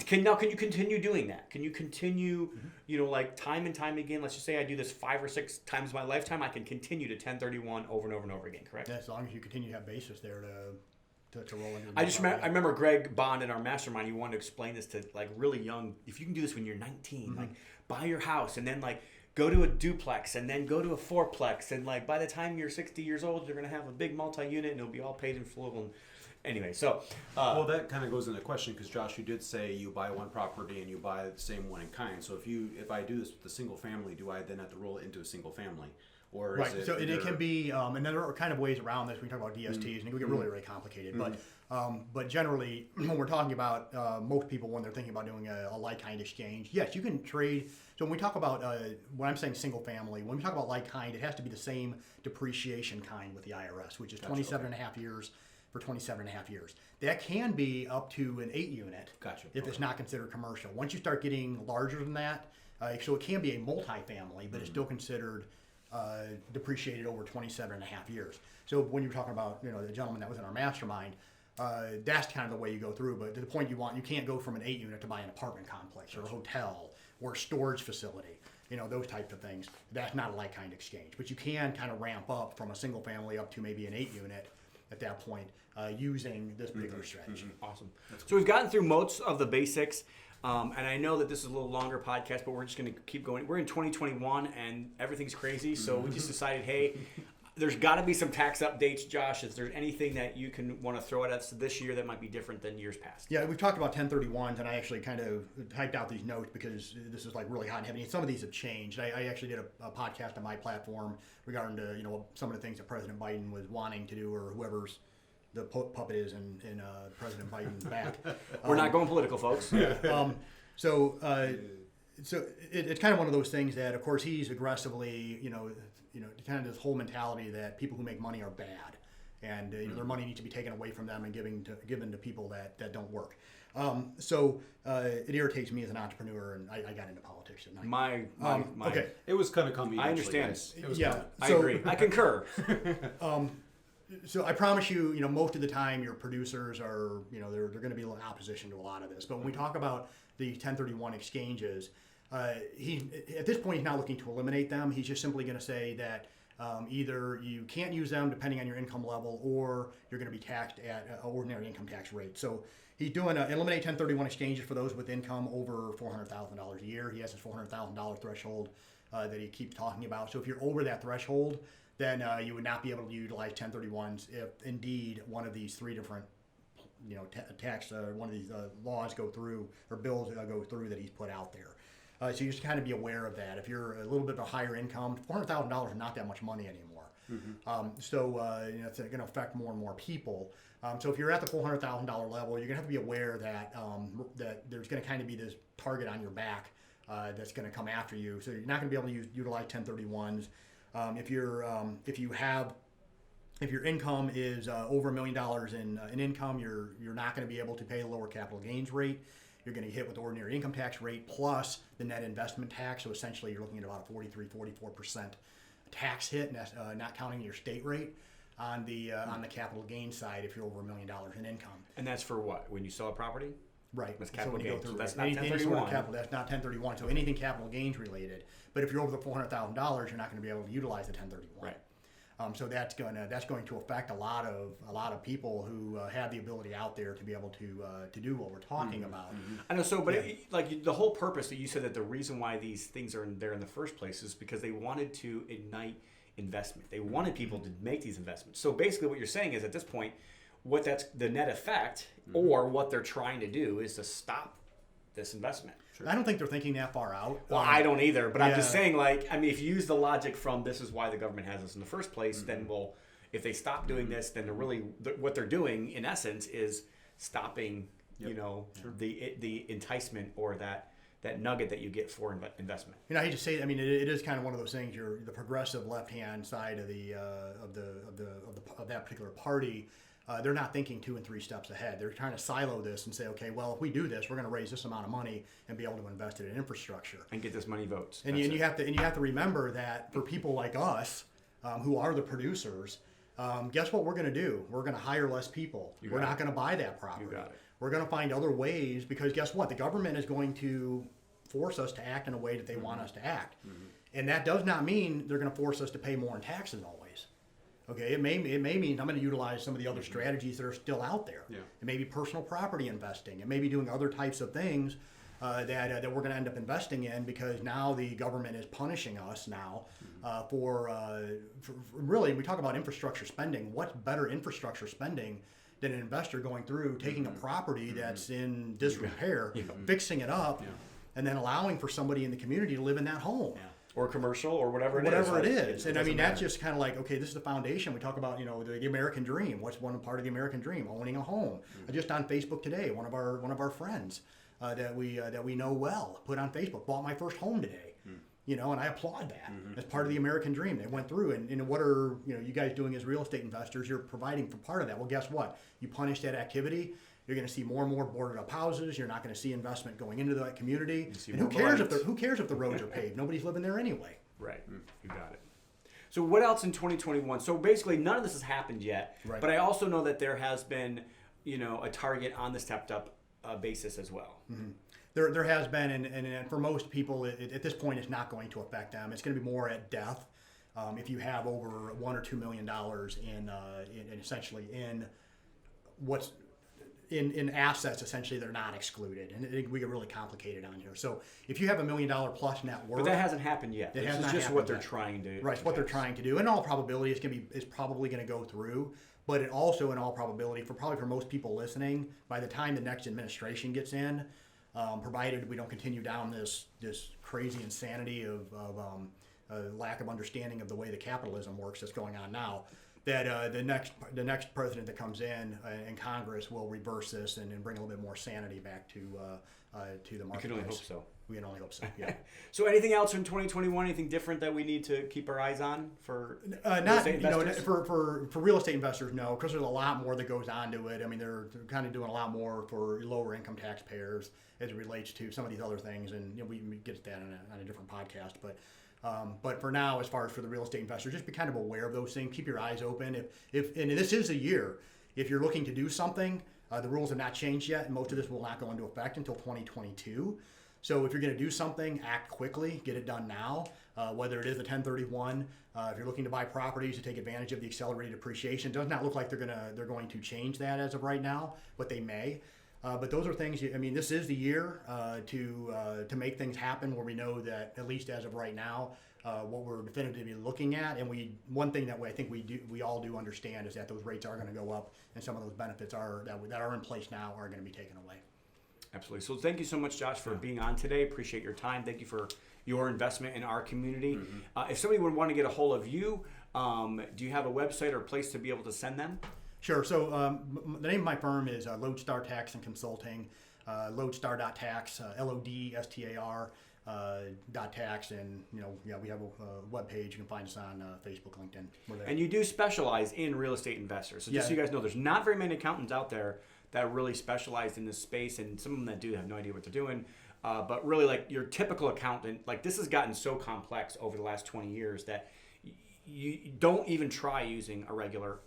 Can you continue doing that? Can you continue, like time and time again? Let's just say I do this 5 or 6 times in my lifetime. I can continue to 1031 over and over and over again, correct? Yeah, as long as you continue to have basis there to roll into. I remember Greg Bond in our mastermind. He wanted to explain this to like really young. If you can do this when you're 19, like buy your house and then like go to a duplex and then go to a fourplex, and like by the time you're 60 years old, you're gonna have a big multi-unit and it'll be all paid in full. And anyway, so well, that kind of goes into the question because Josh, you did say you buy one property and you buy the same one in kind. So if I do this with a single family, do I then have to roll it into a single family? Or right. So it can be, and there are kind of ways around this. We talk about DSTs, and it can get really, really complicated. But generally, when we're talking about most people when they're thinking about doing a like-kind exchange, yes, you can trade. So when we talk about when I'm saying single family, when we talk about like-kind, it has to be the same depreciation kind with the IRS, which is 27 and a half years for 27 and a half years. That can be up to an 8 unit if it's not considered commercial. Once you start getting larger than that, so it can be a multifamily, but it's still considered depreciated over 27 and a half years. So when you're talking about the gentleman that was in our mastermind, that's kind of the way you go through. But to the point you can't go from an 8 unit to buy an apartment complex or a hotel or a storage facility, those types of things. That's not a like-kind exchange. But you can kind of ramp up from a single family up to maybe an 8 unit at that point using this particular strategy. Awesome. So we've gotten through most of the basics. And I know that this is a little longer podcast, but we're just going to keep going. We're in 2021 and everything's crazy. So we just decided, hey, there's got to be some tax updates, Josh. Is there anything that you want to throw at us this year that might be different than years past? Yeah, we've talked about 1031s, and I actually kind of typed out these notes because this is like really hot and heavy. And some of these have changed. I actually did a podcast on my platform regarding to some of the things that President Biden was wanting to do, or whoever's the puppet is in President Biden's back. We're not going political, folks. So it's kind of one of those things that, of course, he's aggressively, kind of this whole mentality that people who make money are bad, and their money needs to be taken away from them and given to people that don't work. So it irritates me as an entrepreneur, and I got into politics at night. Okay, it was kind of coming. I understand. It was I agree. I concur. So I promise you, most of the time your producers are, they're going to be in opposition to a lot of this. But when we talk about the 1031 exchanges, at this point he's not looking to eliminate them. He's just simply going to say that Either you can't use them depending on your income level, or you're going to be taxed at an ordinary income tax rate. So he's doing eliminate 1031 exchanges for those with income over $400,000 a year. He has his $400,000 threshold that he keeps talking about. So if you're over that threshold, then you would not be able to utilize 1031s if indeed one of these three different one of these laws go through, or bills go through that he's put out there. So you just kind of be aware of that. If you're a little bit of a higher income, $400,000 is not that much money anymore. So it's going to affect more and more people. So if you're at the $400,000 level, you're going to have to be aware that that there's going to kind of be this target on your back that's going to come after you. So you're not going to be able to utilize 1031s. If your income is over $1 million in income, you're not going to be able to pay a lower capital gains rate. You're going to get hit with the ordinary income tax rate plus the net investment tax. So essentially, you're looking at about a 44% tax hit, and that's not counting your state rate on the capital gains side if you're over $1 million in income. And that's for what? When you sell a property? Right. That's capital gains. So that's not 1031. That's not 1031. So anything capital gains related. But if you're over the $400,000, you're not going to be able to utilize the 1031. Right. So that's going to affect a lot of people who have the ability out there to be able to do what we're talking about. I know. So, but the whole purpose that you said that the reason why these things are there in the first place is because they wanted to ignite investment. They wanted people to make these investments. So basically, what you're saying is at this point, what that's the net effect, or what they're trying to do is to stop this investment. Sure. I don't think they're thinking that far out. Well, I don't either, but I'm just saying, if you use the logic from this is why the government has this in the first place, then if they stop doing this, then what they're doing in essence is stopping, the enticement or that nugget that you get for investment. I hate to say it. I mean, it is kind of one of those things. You're the progressive left-hand side of that particular party. They're not thinking 2 and 3 steps ahead. They're trying to silo this and say, okay, well, if we do this, we're going to raise this amount of money and be able to invest it in infrastructure and get this money votes. And you have to remember that for people like us, who are the producers, guess what we're going to do? We're going to hire less people. We're not going to buy that property. You got it. We're going to find other ways, because guess what? The government is going to force us to act in a way that they want us to act, and that does not mean they're going to force us to pay more in taxes always. Okay, it may mean I'm going to utilize some of the other strategies that are still out there. Yeah. It may be personal property investing. It may be doing other types of things that we're going to end up investing in, because now the government is punishing us now for really, we talk about infrastructure spending. What's better infrastructure spending than an investor going through, taking a property that's in disrepair, fixing it up, and then allowing for somebody in the community to live in that home. Yeah. Or commercial, or whatever it is. And I mean, that's just kind of like, okay, this is the foundation. We talk about, the American dream. What's one part of the American dream? Owning a home. Just on Facebook today, one of our friends that we know well put on Facebook, bought my first home today. And I applaud that as part of the American dream. They went through, and what are you guys doing as real estate investors? You're providing for part of that. Well, guess what? You punish that activity, you're going to see more and more boarded up houses. You're not going to see investment going into that community. And who cares if the roads are paved? Nobody's living there anyway. Right. You got it. So what else in 2021? So basically, none of this has happened yet. Right. But I also know that there has been, a target on the stepped up basis as well. There has been, and for most people, at this point, it's not going to affect them. It's going to be more at death. If you have over $1 or $2 million in essentially in what's in assets, essentially they're not excluded, and we get really complicated on here. So if you have $1 million plus net worth, but that hasn't happened yet. This is just what they're trying to. Right, it's what they're trying to do. In all probability, it's probably going to go through. But it also, in all probability, for most people listening, by the time the next administration gets in, provided we don't continue down this crazy insanity of lack of understanding of the way the capitalism works that's going on now, that the next president that comes in Congress will reverse this and bring a little bit more sanity back to the marketplace. We can only hope so. We can only hope so. Yeah. So, anything else in 2021? Anything different that we need to keep our eyes on for real estate investors? For real estate investors, no, because there's a lot more that goes on to it. I mean, they're kind of doing a lot more for lower income taxpayers as it relates to some of these other things, and we can get to that on a different podcast, but for now, as far as for the real estate investors, just be kind of aware of those things. Keep your eyes open. If and this is a year, if you're looking to do something, the rules have not changed yet, and most of this will not go into effect until 2022. So if you're going to do something, act quickly, get it done now. whether it is a 1031, if you're looking to buy properties to take advantage of the accelerated depreciation. It does not look like they're going to change that as of right now, but they may. But those are things. I mean, this is the year to make things happen, where we know that, at least as of right now, what we're definitively looking at. And one thing that I think we all do understand is that those rates are going to go up, and some of those benefits that are in place now are going to be taken away. Absolutely. So thank you so much, Josh, for being on today. Appreciate your time. Thank you for your investment in our community. If somebody would want to get a hold of you, do you have a website or a place to be able to send them? Sure. So the name of my firm is Lodestar Tax and Consulting, lodestar.tax, LODSTAR .tax, and we have a web page. You can find us on Facebook, LinkedIn. We're there. And you do specialize in real estate investors. So just so you guys know, there's not very many accountants out there that really specialize in this space, and some of them that do have no idea what they're doing. But really, like your typical accountant, like this has gotten so complex over the last 20 years that you don't even try using a regular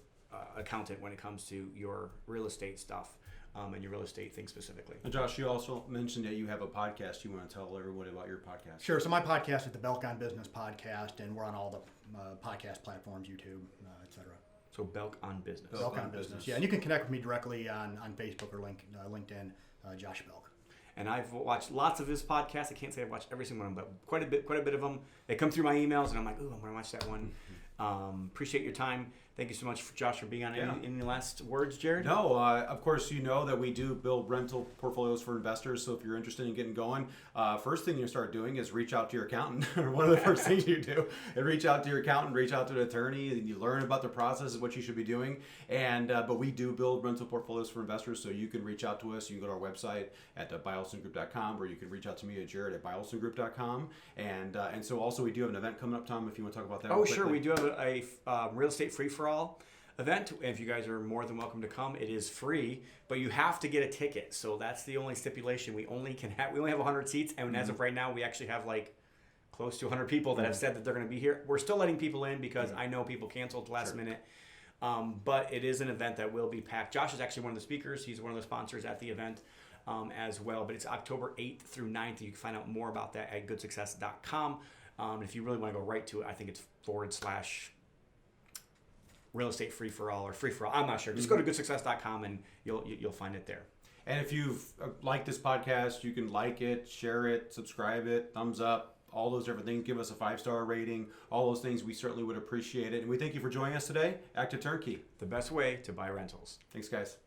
accountant when it comes to your real estate stuff and your real estate thing specifically. And Josh, you also mentioned that you have a podcast. You want to tell everybody about your podcast? Sure. So my podcast is the Belk on Business podcast, and we're on all the podcast platforms, YouTube, etc. So Belk on Business. Belk on Business. Yeah, and you can connect with me directly on Facebook or LinkedIn, Josh Belk. And I've watched lots of his podcasts. I can't say I've watched every single one, but quite a bit of them. They come through my emails, and I'm like, ooh, I'm going to watch that one. Appreciate your time. Thank you so much, Josh, for being on. Any last words, Jared? No, of course, you know that we do build rental portfolios for investors. So if you're interested in getting going, first thing you start doing is reach out to your accountant. One of the first things you do is reach out to your accountant, reach out to an attorney, and you learn about the process of what you should be doing. And but we do build rental portfolios for investors, so you can reach out to us. You can go to our website at byolsongroup.com, or you can reach out to me at Jared at byolsongroup.com. And so also we do have an event coming up, Tom, if you want to talk about that. Oh, sure. We do have a real estate free-for-all event. If you guys are more than welcome to come, it is free, but you have to get a ticket. So that's the only stipulation. We only have 100 seats, and as of right now, we actually have like close to 100 people that have said that they're going to be here. We're still letting people in because I know people canceled the last minute. But it is an event that will be packed. Josh is actually one of the speakers. He's one of the sponsors at the event as well. But it's October 8th through 9th. You can find out more about that at goodsuccess.com. If you really want to go right to it, I think it's / real estate free for all or free for all. I'm not sure. Just go to goodsuccess.com and you'll find it there. And if you've liked this podcast, you can like it, share it, subscribe it, thumbs up, all those different things. Give us a 5-star rating. All those things, we certainly would appreciate it. And we thank you for joining us today. Active Turnkey, the best way to buy rentals. Thanks, guys.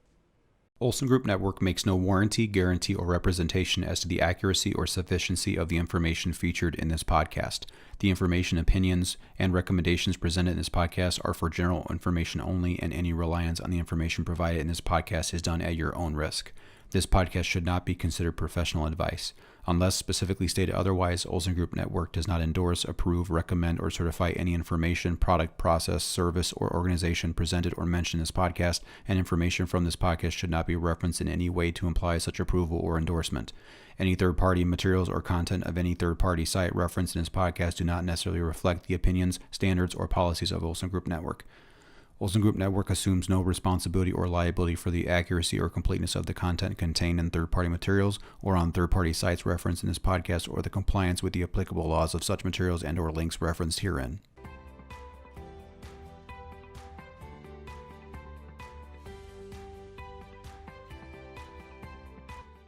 Olson Group Network makes no warranty, guarantee, or representation as to the accuracy or sufficiency of the information featured in this podcast. The information, opinions, and recommendations presented in this podcast are for general information only, and any reliance on the information provided in this podcast is done at your own risk. This podcast should not be considered professional advice. Unless specifically stated otherwise, Olson Group Network does not endorse, approve, recommend, or certify any information, product, process, service, or organization presented or mentioned in this podcast, and information from this podcast should not be referenced in any way to imply such approval or endorsement. Any third-party materials or content of any third-party site referenced in this podcast do not necessarily reflect the opinions, standards, or policies of Olson Group Network. Olson Group Network assumes no responsibility or liability for the accuracy or completeness of the content contained in third-party materials or on third-party sites referenced in this podcast, or the compliance with the applicable laws of such materials and/or links referenced herein.